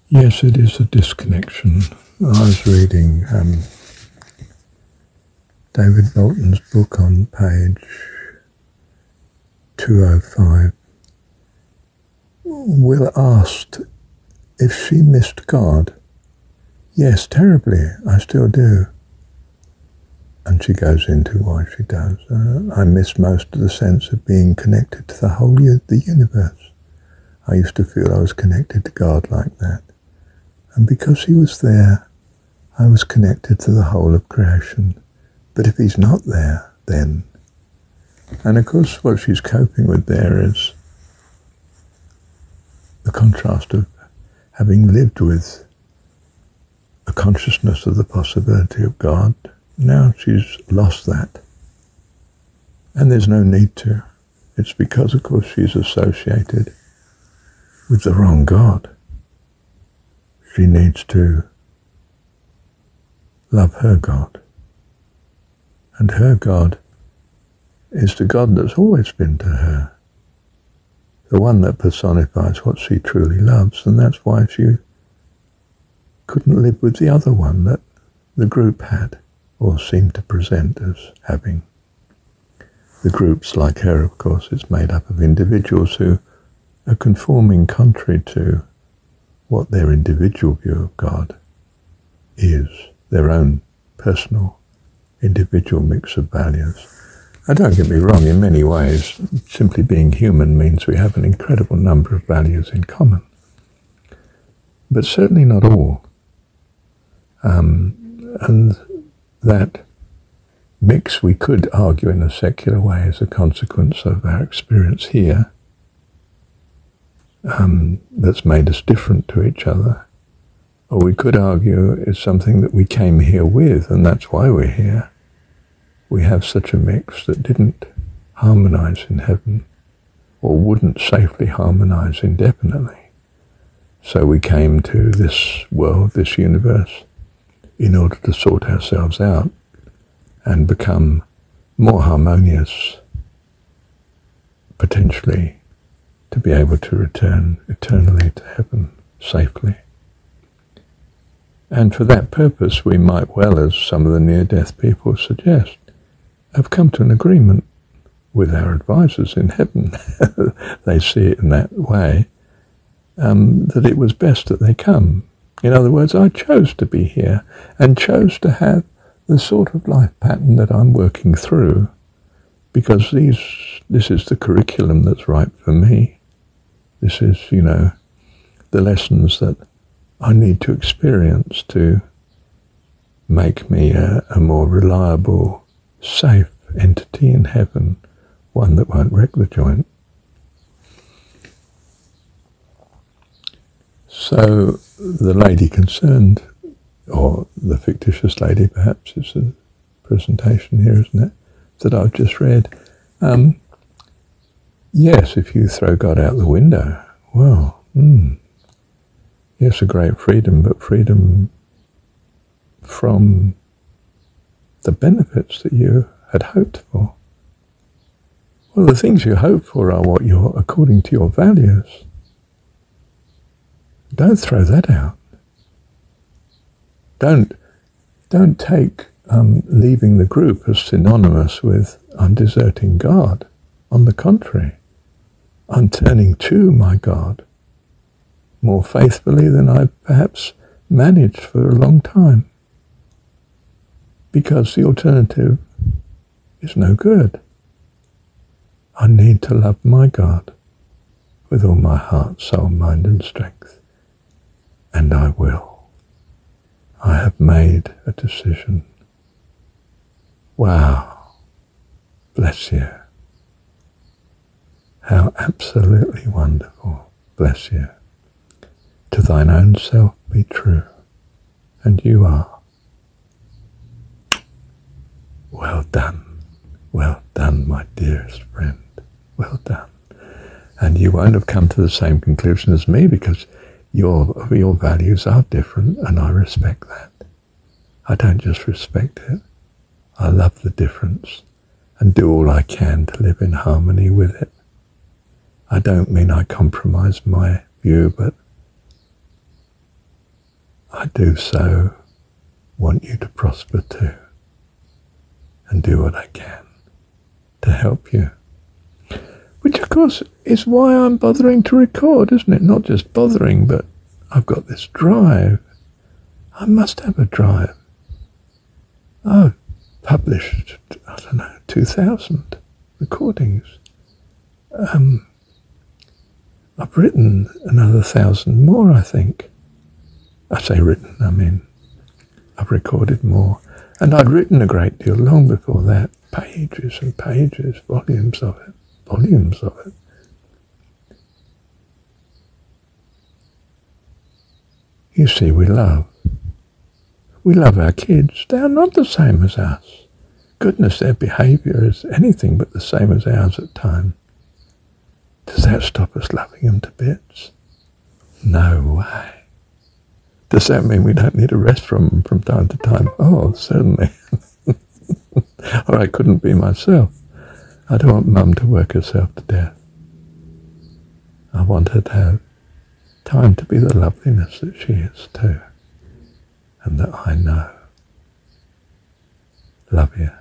Yes, it is a disconnection. I was reading David Bolton's book on page 205. Will asked if she missed God. Yes, terribly, I still do. And she goes into why she does. I miss most of the sense of being connected to the whole the universe. I used to feel I was connected to God like that. And because he was there, I was connected to the whole of creation. But if he's not there, then... And of course what she's coping with there is the contrast of having lived with a consciousness of the possibility of God. Now she's lost that. And there's no need to. It's because, of course, she's associated with the wrong God. She needs to love her God. And her God is the God that's always been to her. The one that personifies what she truly loves. And that's why she couldn't live with the other one that the group had, or seemed to present as having. The groups, like her, of course, is made up of individuals who are conforming contrary to what their individual view of God is, their own personal, individual mix of values. And don't get me wrong, in many ways, simply being human means we have an incredible number of values in common. But certainly not all. And that mix, we could argue in a secular way, is a consequence of our experience here, that's made us different to each other. Or we could argue is something that we came here with, and that's why we're here. We have such a mix that didn't harmonize in heaven, or wouldn't safely harmonize indefinitely. So we came to this world, this universe, in order to sort ourselves out and become more harmonious, potentially to be able to return eternally to heaven safely. And for that purpose we might well, as some of the near-death people suggest, have come to an agreement with our advisors in heaven. They see it in that way, that it was best that they come. In other words, I chose to be here and chose to have the sort of life pattern that I'm working through, because this is the curriculum that's right for me. This is, the lessons that I need to experience to make me a more reliable, safe entity in heaven, one that won't wreck the joint. So the lady concerned, or the fictitious lady perhaps is a presentation here, isn't it, that I've just read. Yes, if you throw God out the window, well, yes, a great freedom, but freedom from the benefits that you had hoped for. Well, the things you hope for are what you're, according to your values. Don't throw that out. Don't take leaving the group as synonymous with I'm deserting God. On the contrary, I'm turning to my God more faithfully than I perhaps managed for a long time, because the alternative is no good. I need to love my God with all my heart, soul, mind and strength. And I will. I have made a decision. Wow. Bless you. How absolutely wonderful. Bless you. To thine own self be true. And you are. Well done. Well done, my dearest friend. Well done. And you won't have come to the same conclusion as me, because your values are different, and I respect that. I don't just respect it. I love the difference and do all I can to live in harmony with it. I don't mean I compromise my view, but I do so want you to prosper too, and do what I can to help you. Which, of course, is why I'm bothering to record, isn't it? Not just bothering, but I've got this drive. I must have a drive. I've published, I don't know, 2,000 recordings. I've written another 1,000 more, I think. I say written, I mean, I've recorded more. And I'd written a great deal long before that. Pages and pages, volumes of it. Volumes of it. You see, we love our kids. They are not the same as us. Goodness, their behaviour is anything but the same as ours at times. Does that stop us loving them to bits? No way. Does that mean we don't need a rest from time to time? Oh, certainly. Or I couldn't be myself. I don't want Mum to work herself to death. I want her to have time to be the loveliness that she is too, and that I know. Love you.